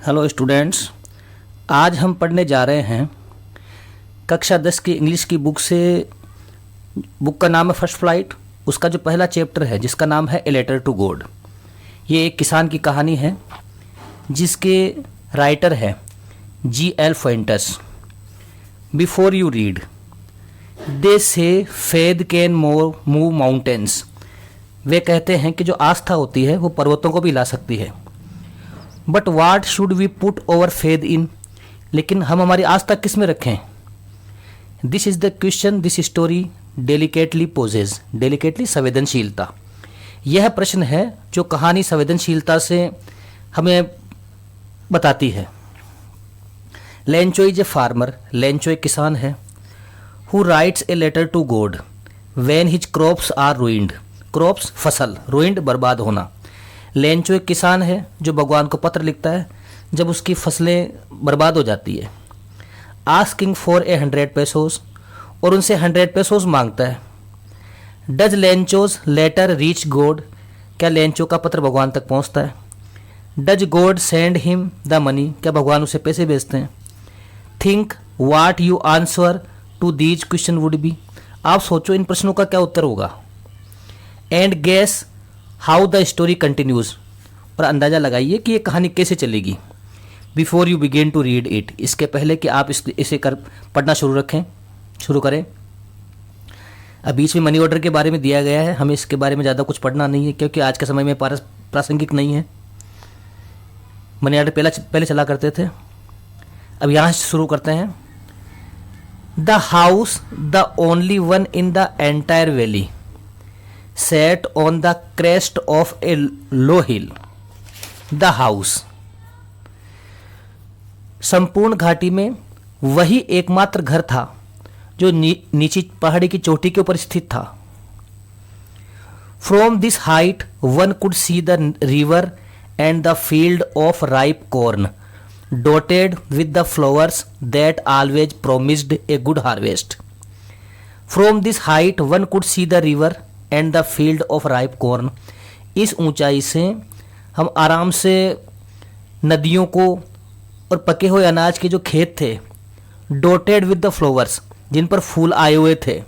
Hello students, आज हम पढ़ने जा रहे हैं कक्षा 10 की इंग्लिश की बुक से। बुक का नाम है फर्स्ट फ्लाइट। उसका जो पहला चैप्टर है जिसका नाम है ए लेटर टू गॉड। ये एक किसान की कहानी है जिसके राइटर है G.L. फुएंटेस। बिफोर यू रीड, दे से फेथ कैन मूव माउंटेन्स। वे कहते हैं कि जो आस्था होती है वो पर्वतों को भी हिला सकती है। But what should we put our faith in, लेकिन हम हमारी आस्था किस में रखें? This is the question this story delicately poses. Delicately संवेदनशीलता, यह प्रश्न है जो कहानी संवेदनशीलता से हमें बताती है। Lencho is a farmer. Lencho एक किसान है। Who writes a letter to God when his crops are ruined. Crops फसल, रूइंड बर्बाद होना। लेंचो एक किसान है जो भगवान को पत्र लिखता है जब उसकी फसलें बर्बाद हो जाती है। आस्किंग फॉर 100 पेसोस, और उनसे 100 पेसोस मांगता है। Does Lencho's letter reach God, क्या लेंचो का पत्र भगवान तक पहुंचता है? Does God send him the money, क्या भगवान उसे पैसे भेजते हैं? Think what you answer to these question would be, आप सोचो इन प्रश्नों का क्या उत्तर होगा। And guess how the story continues, और अंदाज़ा लगाइए कि ये कहानी कैसे चलेगी। Before you begin to read it, इसके पहले कि आप इसे पढ़ना शुरू करें। अब बीच में मनी ऑर्डर के बारे में दिया गया है, हमें इसके बारे में ज़्यादा कुछ पढ़ना नहीं है क्योंकि आज के समय में प्रासंगिक नहीं है। मनी ऑर्डर पहले चला करते थे। अब यहाँ से शुरू करते हैं। The house the only one in the entire valley set on the crest of a low hill. The house, संपूर्ण घाटी में वही एकमात्र घर था जो नीची पहाड़ी की चोटी के ऊपर स्थित था। From this height one could see the river and the field of ripe corn dotted with the flowers that always promised a good harvest. From this height one could see the river and the field of ripe corn, इस ऊंचाई से हम आराम से नदियों को और पके हुए अनाज के जो खेत थे, डोटेड विद द फ्लावर्स, जिन पर फूल आए हुए थे,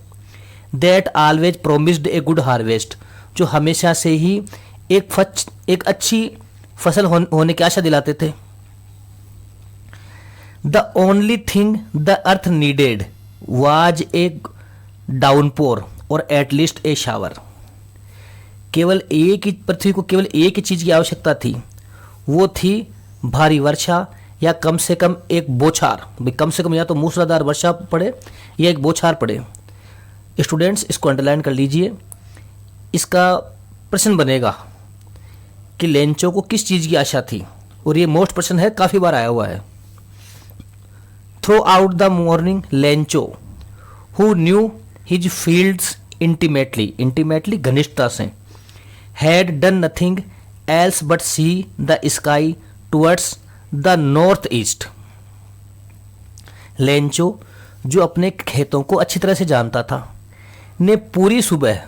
that always promised a good harvest, जो हमेशा से ही एक अच्छी फसल होने की आशा दिलाते थे। The only thing the earth needed was a downpour और एटलीस्ट ए शावर, केवल एक ही पृथ्वी को केवल एक ही चीज़ की आवश्यकता थी, वो थी भारी वर्षा या कम से कम एक बौछार। कम से कम या तो मूसलाधार वर्षा पड़े या एक बौछार पड़े। स्टूडेंट्स, इसको अंडरलाइन कर लीजिए। इसका प्रश्न बनेगा कि लेंचो को किस चीज़ की आशा थी, और ये मोस्ट प्रश्न है, काफ़ी बार आया हुआ है। Throughout the morning Lencho who knew his fields intimately घनिष्ठता से, had done nothing else but see the sky towards the north east. Lencho, जो अपने खेतों को अच्छी तरह से जानता था, ने पूरी सुबह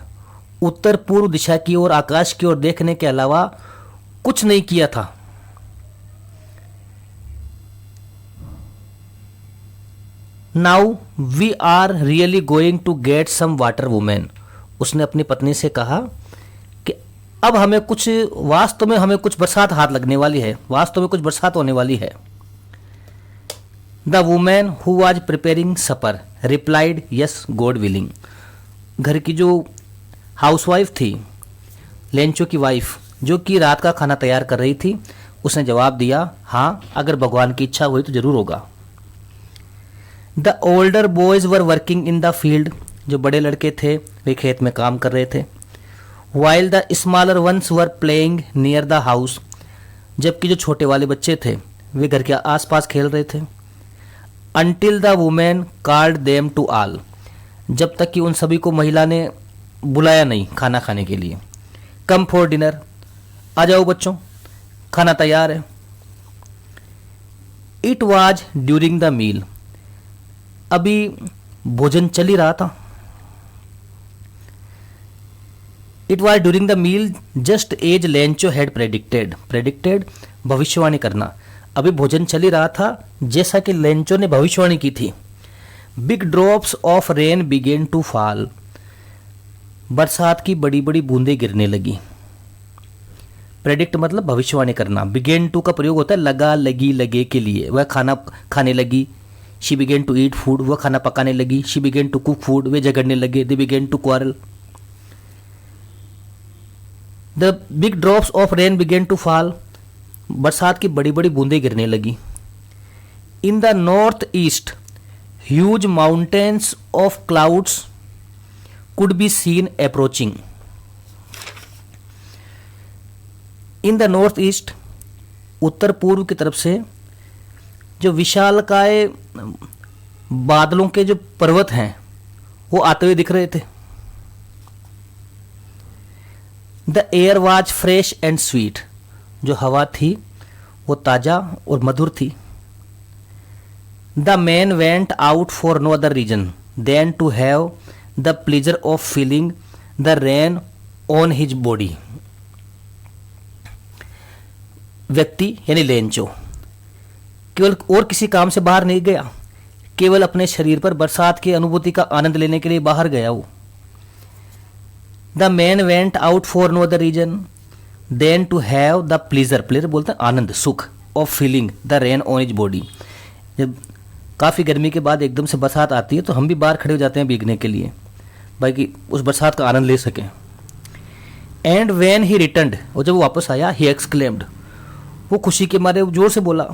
उत्तर पूर्व दिशा की ओर, आकाश की ओर देखने के अलावा कुछ नहीं किया था। Now we are really going to get some water woman, उसने अपनी पत्नी से कहा कि अब वास्तव में हमें कुछ बरसात हाथ लगने वाली है, वास्तव में कुछ बरसात होने वाली है। The woman who was preparing supper replied yes God willing, घर की जो हाउसवाइफ थी, लेंचो की वाइफ, जो कि रात का खाना तैयार कर रही थी, उसने जवाब दिया, हाँ अगर भगवान की इच्छा हुई तो जरूर होगा। The older boys were working in the field, जो बड़े लड़के थे वे खेत में काम कर रहे थे। While the smaller ones were playing near the house, जबकि जो छोटे वाले बच्चे थे वे घर के आसपास खेल रहे थे। Until the woman called them to all, जब तक कि उन सभी को महिला ने बुलाया नहीं खाना खाने के लिए। कम फॉर डिनर, आ जाओ बच्चों, खाना तैयार है। It was during the meal, अभी भोजन चल ही रहा था। It was during the meal just as Lencho had predicted, भविष्यवाणी करना, अभी भोजन चल ही रहा था, जैसा कि लेंचो ने भविष्यवाणी की थी। Big drops of rain began to fall, बरसात की बड़ी बड़ी बूंदें गिरने लगी। प्रेडिक्ट मतलब भविष्यवाणी करना। बिगेन टू का प्रयोग होता है लगा, लगी, लगे के लिए। वह खाना खाने लगी। She began to eat food, वह खाना पकाने लगी। She began to cook food, वे झगड़ने लगे। They began to quarrel. The big drops of rain began to fall, बरसात की बड़ी बड़ी बूंदें गिरने लगी। In the north east huge mountains of clouds could be seen approaching. In the north east, उत्तर पूर्व की तरफ से जो विशालकाय बादलों के जो पर्वत हैं वो आते हुए दिख रहे थे। The air was fresh and sweet, जो हवा थी वो ताजा और मधुर थी। The man went out for no other reason than to have the pleasure of feeling the rain on his body. व्यक्ति यानी लेंचो केवल और किसी काम से बाहर नहीं गया, केवल अपने शरीर पर बरसात की अनुभूति का आनंद लेने के लिए बाहर गया वो। The man went out for no other reason than to have the pleasure, pleasure बोलते हैं आनंद, सुख, of feeling the rain on his body. जब काफ़ी गर्मी के बाद एकदम से बरसात आती है तो हम भी बाहर खड़े हो जाते हैं भीगने के लिए, बाकी उस बरसात का आनंद ले सकें। एंड वेन ही रिटर्न्ड, और जब वो वापस आया, ही एक्सक्लेम्ड, वो खुशी के मारे जोर से बोला,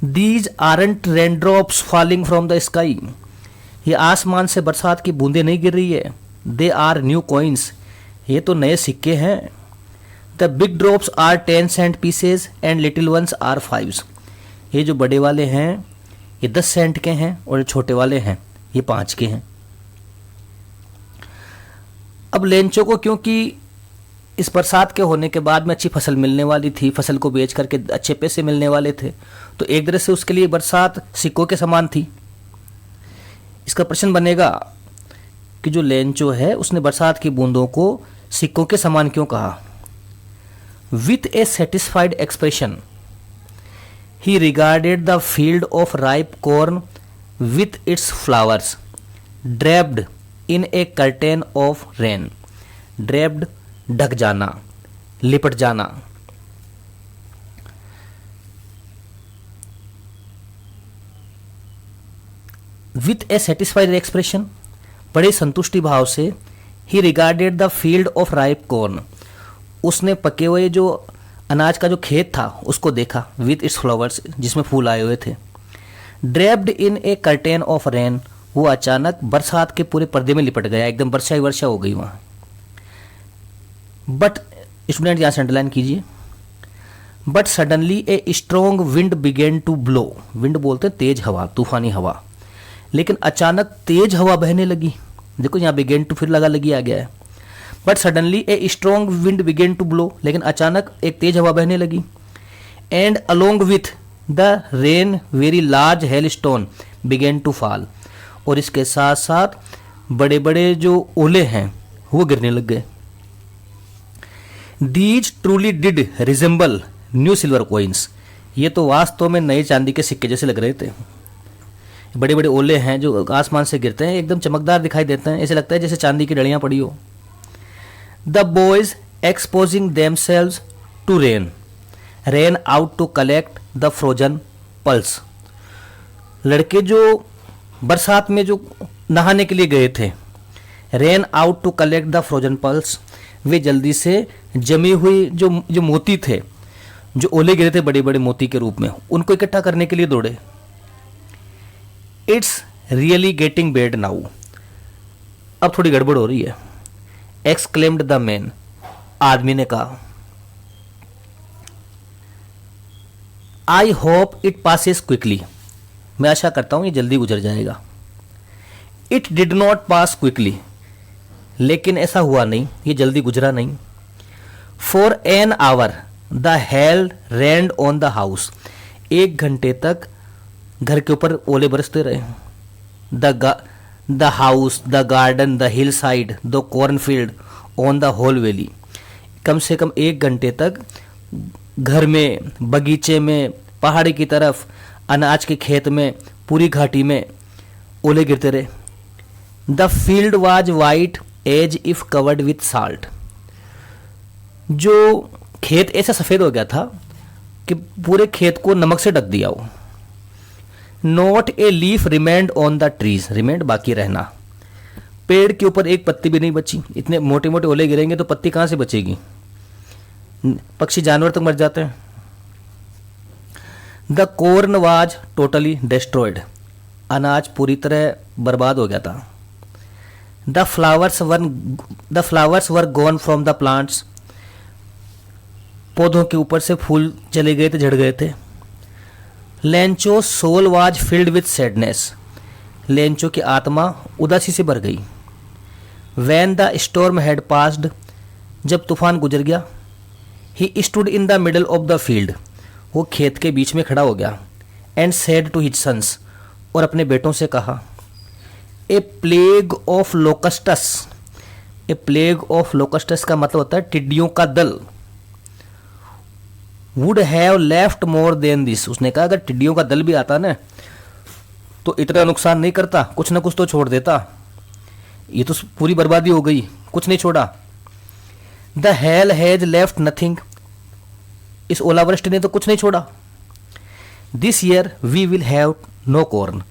these aren't rain drops falling from the sky, ये आसमान से बरसात की बूंदें नहीं गिर रही है। दे आर न्यू कॉइन्स, ये तो नए सिक्के हैं। The big drops are 10 cent pieces and little ones are 5, ये जो बड़े वाले हैं ये 10 सेंट के हैं और जो छोटे वाले हैं ये 5 के हैं। अब लेंचो को क्योंकि इस बरसात के होने के बाद में अच्छी फसल मिलने वाली थी, फसल को बेच करके अच्छे पैसे मिलने वाले थे, तो एक तरह से उसके लिए बरसात सिक्कों के समान थी। इसका प्रश्न बनेगा कि जो लेंचो है उसने बरसात की बूंदों को सिक्कों के समान क्यों कहा। With A satisfied expression he regarded the field of ripe corn with its flowers draped in A curtain of rain. Draped ढक जाना, लिपट जाना। विथ ए सेटिस्फाइड एक्सप्रेशन, बड़े संतुष्टि भाव से, ही regarded the field of ripe corn, उसने पके हुए जो अनाज का जो खेत था उसको देखा। विथ इट्स फ्लावर्स, जिसमें फूल आए हुए थे। Draped in A curtain of rain, वो अचानक बरसात के पूरे पर्दे में लिपट गया, एकदम वर्षा ही वर्षा हो गई वहां। बट स्टूडेंट यहां से अंडरलाइन कीजिए, but suddenly a strong wind began to blow. Wind बोलते हैं तेज हवा, तूफानी हवा। लेकिन अचानक तेज हवा बहने लगी। देखो यहाँ बिगेन टू फिर लगा लगी आ गया है। But suddenly a strong wind began to blow, लेकिन अचानक एक तेज हवा बहने लगी। And along with the rain very large hailstone began to fall, और इसके साथ साथ बड़े बड़े जो ओले हैं वो गिरने लग गए। These truly did resemble new silver coins, ये तो वास्तव में नए चांदी के सिक्के जैसे लग रहे थे। बड़े बड़े ओले हैं जो आसमान से गिरते हैं, एकदम चमकदार दिखाई देते हैं, ऐसे लगता है जैसे चांदी की डलियां पड़ी हो। The boys exposing themselves to rain, ran out to collect the frozen pearls, लड़के जो बरसात में जो नहाने के लिए गए थे, ran out to collect the frozen pulse, वे जल्दी से जमी हुई जो मोती थे, जो ओले गिरे थे बड़े बड़े मोती के रूप में, उनको इकट्ठा करने के लिए दौड़े। It's really getting bad now, अब थोड़ी गड़बड़ हो रही है। एक्सक्लेम्ड द मैन, आदमी ने कहा। I hope it passes quickly, मैं आशा करता हूं ये जल्दी गुजर जाएगा। It did not pass quickly, लेकिन ऐसा हुआ नहीं, ये जल्दी गुजरा नहीं। For an hour the hail rained on the house, 1 घंटे तक घर के ऊपर ओले बरसते रहे। The house, the garden, the hillside, the cornfield, on the whole valley, कम से कम 1 घंटे तक घर में, बगीचे में, पहाड़ी की तरफ, अनाज के खेत में, पूरी घाटी में ओले गिरते रहे। The field was white as if covered with salt. जो खेत ऐसा सफ़ेद हो गया था कि पूरे खेत को नमक से ढक दिया हो। Not a leaf remained on the trees, remained बाकी रहना, पेड़ के ऊपर एक पत्ती भी नहीं बची। इतने मोटे मोटे ओले गिरेंगे तो पत्ती कहाँ से बचेगी, पक्षी जानवर तक मर जाते हैं। The corn was totally destroyed, अनाज पूरी तरह बर्बाद हो गया था। The flowers were gone from the plants, पौधों के ऊपर से फूल चले गए थे, झड़ गए थे। Lencho soul was filled with sadness, Lencho की आत्मा उदासी से भर गई। When the storm had passed, जब तूफान गुजर गया। He stood in the middle of the field, वो खेत के बीच में खड़ा हो गया। And said to his sons, और अपने बेटों से कहा, a plague of locusts, a plague of locusts का मतलब होता है टिड्डियों का दल। Would have left more than this, उसने कहा अगर टिड्डियों का दल भी आता ना तो इतना नुकसान नहीं करता, कुछ ना कुछ तो छोड़ देता, ये तो पूरी बर्बादी हो गई, कुछ नहीं छोड़ा। The hail has left nothing, इस ओलावृष्टि ने तो कुछ नहीं छोड़ा। This year we will have no corn,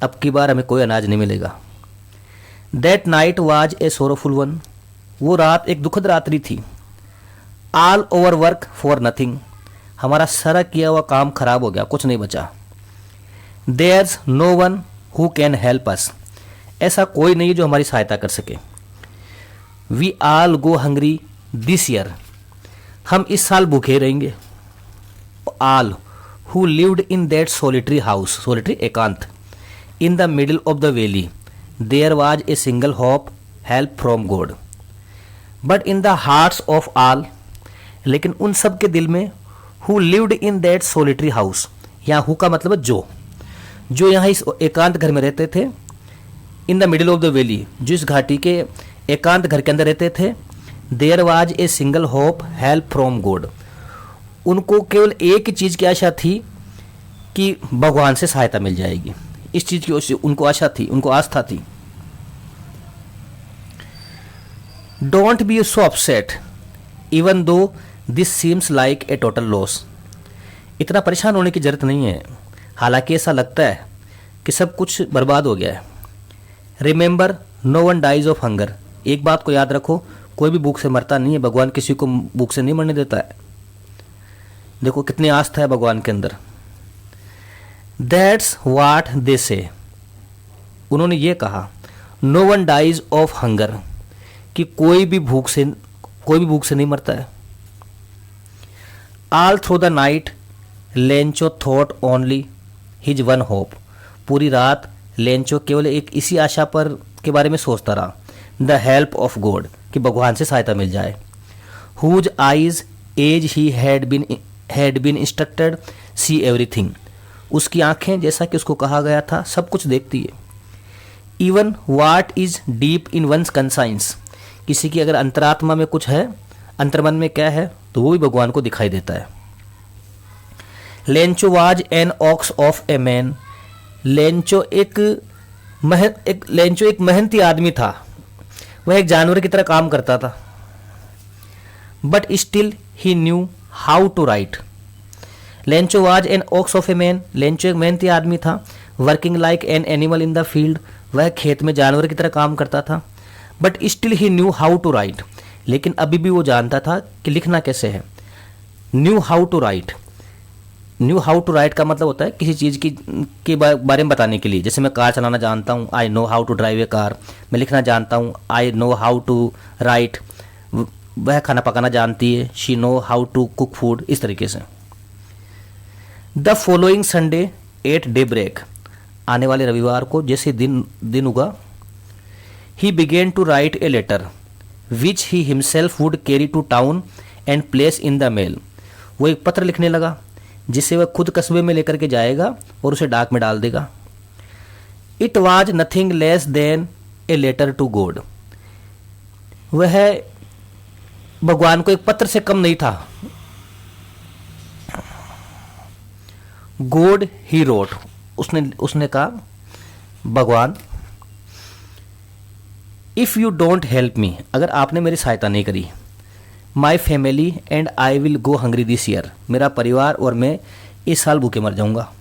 अब की बार हमें कोई अनाज नहीं मिलेगा। That night was a sorrowful one, वो रात एक दुखद रात्रि थी। All our work for nothing, हमारा सारा किया हुआ काम खराब हो गया, कुछ नहीं बचा। There's no one who can help us, ऐसा कोई नहीं जो हमारी सहायता कर सके। We all go hungry this year, हम इस साल भूखे रहेंगे। All who lived in that solitary house, solitary एकांत, in the middle of the valley, there was a single hope, help from God. But in the hearts of all, लेकिन उन सब के दिल में, who lived in that solitary house, यहाँ who का मतलब है जो यहाँ इस एकांत घर में रहते थे। In the middle of the valley, जो इस घाटी के एकांत घर के अंदर रहते थे। There was a single hope, help from God, उनको केवल एक ही चीज़ की आशा थी कि भगवान से सहायता मिल जाएगी, इस चीज़ की उनको आशा थी, उनको आस्था थी। Don't be so upset even though this seems like a total loss, इतना परेशान होने की जरूरत नहीं है, हालांकि ऐसा लगता है कि सब कुछ बर्बाद हो गया है। Remember no one dies of hunger, एक बात को याद रखो, कोई भी भूख से मरता नहीं है, भगवान किसी को भूख से नहीं मरने देता है। देखो कितनी आस्था है भगवान के अंदर। दैट्स वाट दे से, उन्होंने ये कहा, no one dies of hunger, कि कोई भी भूख से नहीं मरता है। All through the night Lencho thought only his one hope, पूरी रात लेंचो केवल एक इसी आशा पर के बारे में सोचता रहा, द हेल्प ऑफ गॉड, कि भगवान से सहायता मिल जाए। Whose eyes as he had been instructed see everything, उसकी आंखें जैसा कि उसको कहा गया था सब कुछ देखती है। Even what is deep in one's conscience, किसी की अगर अंतरात्मा में कुछ है, अंतर्मन में क्या है, तो वो भी भगवान को दिखाई देता है। Lencho was an ox of a man, Lencho एक मेहनती आदमी था, वह एक जानवर की तरह काम करता था। But still he knew how to write, Lencho was an ox of a man, Lencho एक मेहनती आदमी था। Working like an animal in the field, वह खेत में जानवर की तरह काम करता था। But still he knew how to write, लेकिन अभी भी वो जानता था कि लिखना कैसे है। Knew how to write, knew how to write का मतलब होता है किसी चीज़ के बारे में बताने के लिए। जैसे मैं कार चलाना जानता हूँ, I know how to drive a car, मैं लिखना जानता हूँ, I know how to write. वह खाना पकाना जानती है, she know how to cook food, इस तरीके से। The following Sunday at daybreak, आने वाले रविवार को जैसे दिन उगा, he began to write a letter which he himself would carry to town and place in the mail, वो एक पत्र लिखने लगा जिसे वह खुद कस्बे में लेकर के जाएगा और उसे डाक में डाल देगा। It was nothing less than a letter to God, वह भगवान को एक पत्र से कम नहीं था। गॉड ही रोट, उसने कहा भगवान, if you don't help me, अगर आपने मेरी सहायता नहीं करी, my family and I will go hungry this year, मेरा परिवार और मैं इस साल भूखे मर जाऊंगा।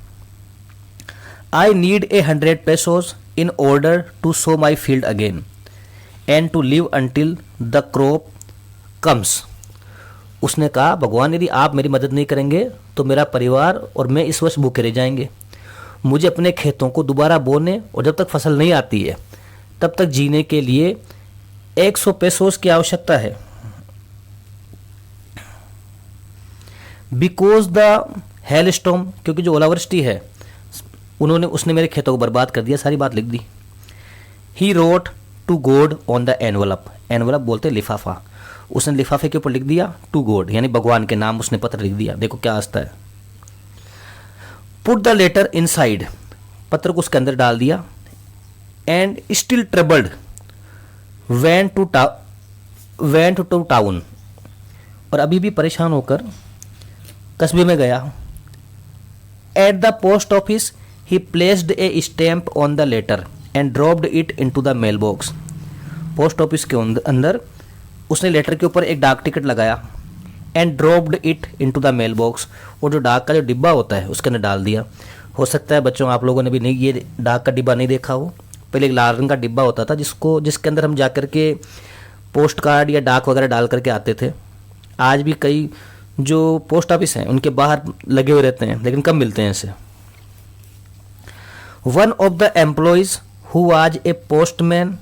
I need 100 pesos in order to sow my field again and to live until the crop comes. उसने कहा भगवान, यदि आप मेरी मदद नहीं करेंगे तो मेरा परिवार और मैं इस वर्ष भूखे रह जाएंगे। मुझे अपने खेतों को दोबारा बोने और जब तक फसल नहीं आती है तब तक जीने के लिए 100 pesos की आवश्यकता है। बिकॉज द हेल स्टॉर्म, क्योंकि जो ओलावृष्टि है उसने मेरे खेतों को बर्बाद कर दिया, सारी बात लिख दी। He wrote to God on the envelope, envelope बोलते लिफाफा, उसने लिफाफे के ऊपर लिख दिया टू गॉड, यानी भगवान के नाम उसने पत्र लिख दिया। देखो क्या आस्था है। पुट द लेटर इनसाइड, पत्र को उसके अंदर डाल दिया। And still troubled went to town, और अभी भी परेशान होकर कस्बे में गया। At the post office he placed a stamp on the letter and dropped it into the mailbox. Post office के अंदर उसने लेटर के ऊपर एक डाक टिकट लगाया। And dropped it into the mailbox, और जो डाक का जो डिब्बा होता है उसके अंदर डाल दिया। हो सकता है बच्चों आप लोगों ने भी नहीं ये डाक का डिब्बा नहीं देखा हो। पहले एक लाल रंग का डिब्बा होता था जिसके अंदर हम जाकर के पोस्ट कार्ड या डाक वगैरह डाल करके आते थे। आज भी कई जो पोस्ट ऑफिस हैं उनके बाहर लगे हुए रहते हैं, लेकिन कम मिलते हैं ऐसे। One of the employees who was a postman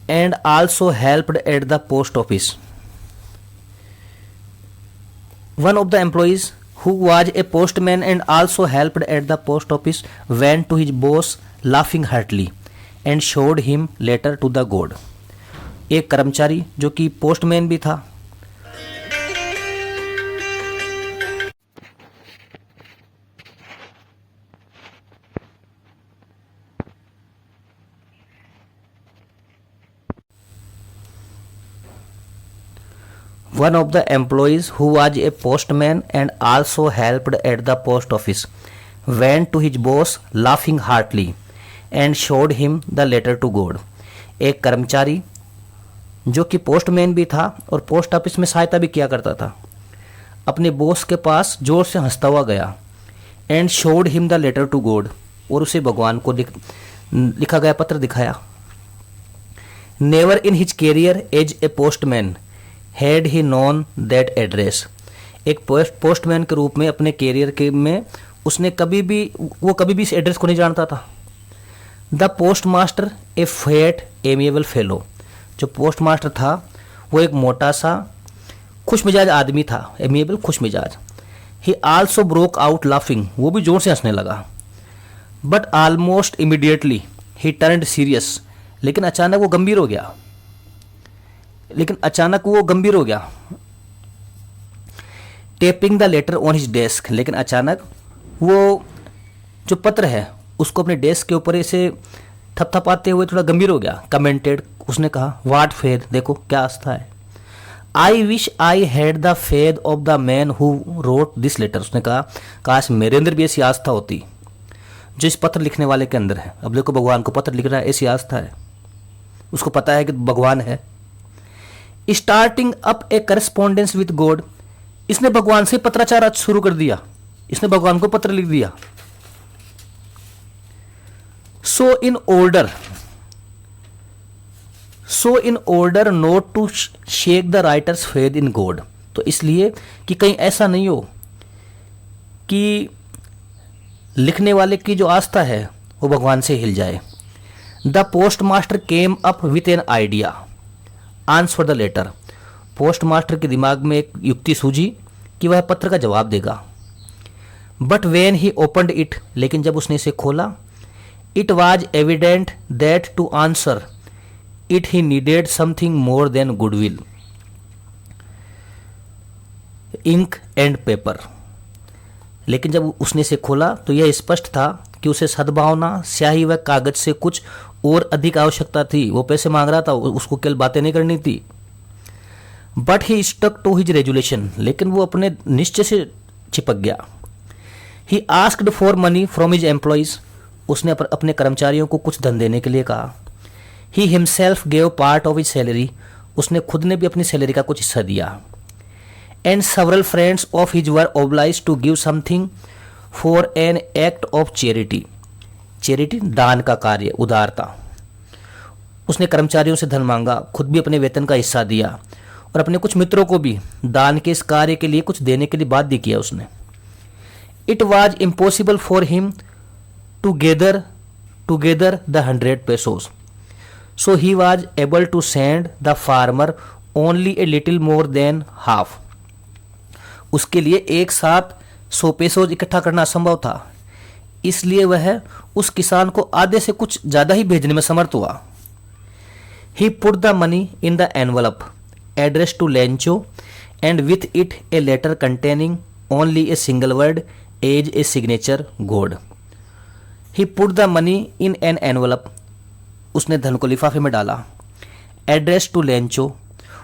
and also helped eight the post office. One of the employees who was a postman and also helped at the post office went to his boss laughing heartily and showed him letter to the god। एक कर्मचारी जो कि postman भी था, one of the employees who was a postman and also helped at the post office went to his boss laughing heartily and showed him the letter to God। एक कर्मचारी जो कि पोस्टमैन भी था और पोस्ट ऑफिस में सहायता भी किया करता था, अपने बॉस के पास जोर से हंसता हुआ गया। And showed him the letter to God, और उसे भगवान को लिखा गया पत्र दिखाया। Never in his career as a postman had he known that address. एक पोस्टमैन के रूप में अपने कैरियर के में उसने कभी भी इस एड्रेस को नहीं जानता था। The post master A fat amiable fellow, जो पोस्ट मास्टर था वो एक मोटा सा खुश मिजाज आदमी था, एमिएबल खुश मिजाज। He also broke out laughing, वो भी जोर से हंसने लगा। But almost immediately he turned serious, लेकिन अचानक वो गंभीर हो गया। Tapping the letter on his desk, लेकिन अचानक वो जो पत्र है उसको अपने डेस्क के ऊपर ऐसे थपथपाते हुए थोड़ा गंभीर हो गया। कमेंटेड, उसने कहा व्हाट फेथ, देखो क्या आस्था है। I wish I had the faith of the man who wrote this letter, उसने कहा काश मेरे अंदर भी ऐसी आस्था होती जो इस पत्र लिखने वाले के अंदर है। अब देखो भगवान को पत्र लिख रहा है, ऐसी आस्था है, उसको पता है कि भगवान है। Starting up A correspondence with God, इसने भगवान से पत्राचार शुरू कर दिया, इसने भगवान को पत्र लिख दिया। So in order not to shake the writer's faith in God, तो इसलिए कि कहीं ऐसा नहीं हो कि लिखने वाले की जो आस्था है वो भगवान से हिल जाए। The post master came up with an idea answer the letter, postmaster के दिमाग में एक युक्ति सूझी कि वह पत्र का जवाब देगा। But when he opened it, लेकिन जब उसने इसे खोला, it was evident that to answer it he needed something more than goodwill, ink and paper. लेकिन जब उसने इसे खोला तो यह स्पष्ट था कि उसे सद्भावना, स्याही व कागज से कुछ और अधिक आवश्यकता थी। वो पैसे मांग रहा था, उसको केवल बातें नहीं करनी थी। But he stuck to his resolution, लेकिन वो अपने निश्चय से चिपक गया। He asked for money from his employees, उसने अपने कर्मचारियों को कुछ धन देने के लिए कहा। He himself gave part of his salary, उसने खुद ने भी अपनी सैलरी का कुछ हिस्सा दिया। And several friends of his were obliged to give something for an act of charity. Charity दान का कार्य, उदारता। उसने कर्मचारियों से धन मांगा, खुद भी अपने वेतन का हिस्सा दिया और अपने कुछ मित्रों को भी दान के इस कार्य के लिए कुछ देने के लिए बाध्य किया उसने। It was impossible for him to gather the 100 pesos, so he was able to send the farmer only a little more than half. उसके लिए एक साथ 100 pesos इकट्ठा करना असंभव था, इसलिए वह उस किसान को आधे से कुछ ज़्यादा ही भेजने में समर्थ हुआ। He put the money in the envelope addressed to Lencho and with it a letter containing only a single word as a signature God. He put the money in an envelope, उसने धन को लिफाफे में डाला। Addressed to Lencho,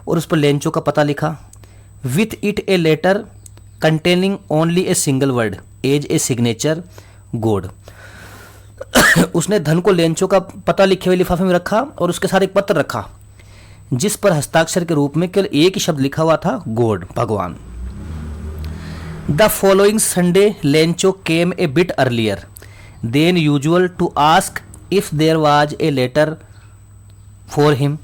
और उस पर Lencho का पता लिखा। With it a letter containing only a single word as a signature God. उसने धन को लेंचो का पता लिखे हुए लिफाफे में रखा और उसके साथ एक पत्र रखा जिस पर हस्ताक्षर के रूप में केवल एक ही शब्द लिखा हुआ था, गॉड, भगवान। The following Sunday Lencho came a bit earlier than usual to ask if there was a letter for him.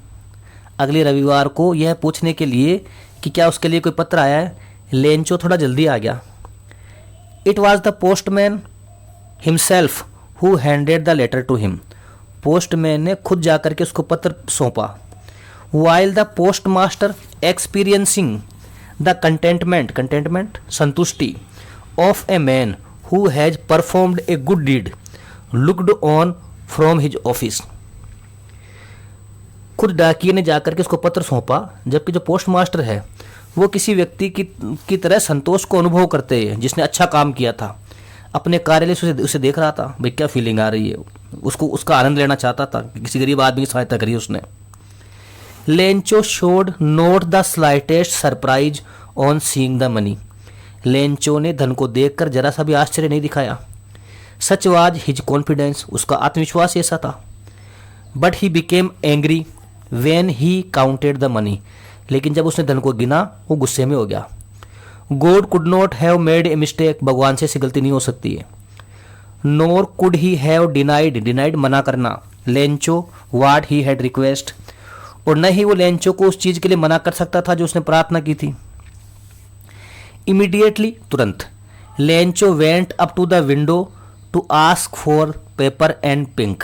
अगले रविवार को यह पूछने के लिए कि क्या उसके लिए कोई पत्र आया है, लेंचो थोड़ा जल्दी आ गया। It was the postman himself who handed the letter to him, postman ने खुद जाकर के उसको पत्र सौंपा। While the post master experiencing the contentment संतुष्टि of a man who has performed a good deed looked on from his office. खुद डाकिये ने जाकर के उसको पत्र सौंपा, जबकि जो पोस्ट मास्टर है वो किसी व्यक्ति की तरह संतोष को अनुभव करते हैं जिसने अच्छा काम किया था। अपने कार्यालय से उसे देख रहा था, भाई क्या फीलिंग आ रही है, उसको उसका आनंद लेना चाहता था कि किसी गरीब आदमी की सहायता करी उसने। Lencho showed note the slightest surprise on seeing the money, Lencho ने धन को देखकर जरा सा भी आश्चर्य नहीं दिखाया। सच वाज हिज कॉन्फिडेंस, उसका आत्मविश्वास ऐसा था। But he became angry when he counted the money, लेकिन जब उसने धन को गिना वो गुस्से में हो गया। God could not have made a mistake, भगवान से ऐसी गलती नहीं हो सकती है। नोर कुड ही हैव डिनाइड मना करना, Lencho what he had request, और न ही वो लेंचो को उस चीज के लिए मना कर सकता था जो उसने प्रार्थना की थी। इमीडिएटली, तुरंत, Lencho went up to the window to ask for paper and ink,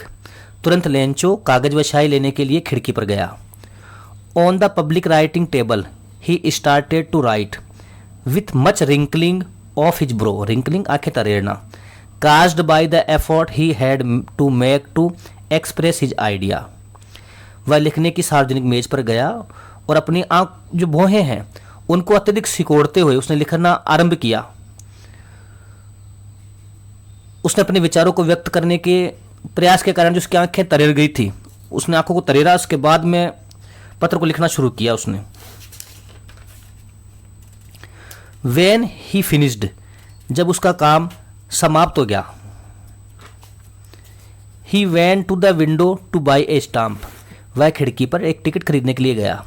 तुरंत लेंचो कागज व स्याही लेने के लिए खिड़की पर गया। On the public writing table he started to write with much wrinkling of his brow, wrinkling आंखें तरेरना, caused by the effort he had to make to express his idea। वह लिखने की सार्वजनिक मेज पर गया और अपनी आंख जो भौहें हैं उनको अत्यधिक सिकोड़ते हुए उसने लिखना आरंभ किया। उसने अपने विचारों को व्यक्त करने के प्रयास के कारण जो उसकी आंखें तरेर गई थी, उसने आंखों को तरेरा, उसके बाद में पत्र को लिखना शुरू किया उसने। When he finished, जब उसका काम समाप्त हो गया, he went to the window to buy a stamp, वह खिड़की पर एक टिकट खरीदने के लिए गया।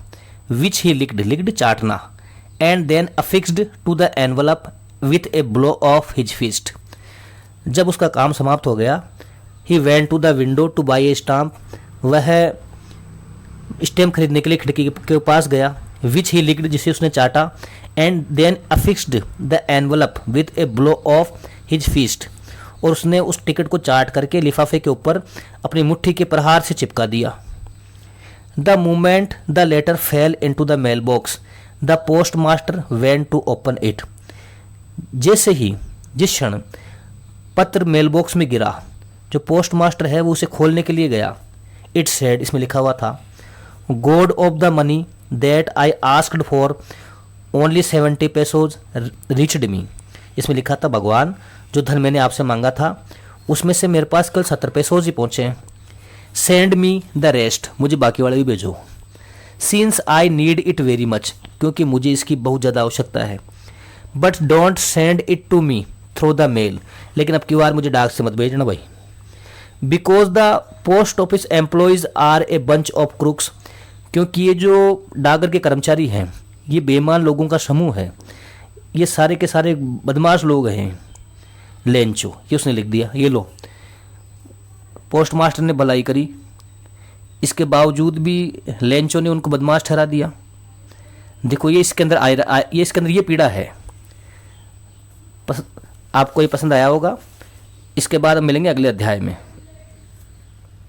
which he licked चाटना, and then affixed to the envelope with a blow of his fist। जब उसका काम समाप्त हो गया, he went to the window to buy a stamp, वह स्टैम्प खरीदने के लिए खिड़की के पास गया। which he licked, जिसे उसने चाटा, and then affixed the envelope with a blow of his fist, और उसने उस टिकट को चाट करके लिफाफे के ऊपर अपनी मुट्ठी के प्रहार से चिपका दिया। The moment the letter fell into the mailbox, the postmaster went to open it। जैसे ही, जिस क्षण पत्र मेलबॉक्स में गिरा, जो पोस्ट मास्टर है वो उसे खोलने के लिए गया। इट सेड, इसमें लिखा हुआ था, God of the money that I asked for only 70 pesos reached me. इसमें लिखा था, भगवान, जो धन मैंने आपसे मांगा था उसमें से मेरे पास कल 70 pesos ही पहुँचे हैं। सेंड मी द रेस्ट, मुझे बाकी वाले भी भेजो। Since I need it very much, क्योंकि मुझे इसकी बहुत ज़्यादा आवश्यकता है। But don't send it to me through the mail, लेकिन अब की बार मुझे डाक से मत भेजना भाई। Because the post office employees are a bunch of crooks, क्योंकि ये जो डाकघर के कर्मचारी हैं ये बेईमान लोगों का समूह है, ये सारे के सारे बदमाश लोग हैं। लेंचो, ये उसने लिख दिया। ये लो, पोस्ट मास्टर ने भलाई करी, इसके बावजूद भी लेंचो ने उनको बदमाश ठहरा दिया। देखो ये इसके अंदर ये पीड़ा है। आपको ये पसंद आया होगा। इसके बाद हम मिलेंगे अगले अध्याय में।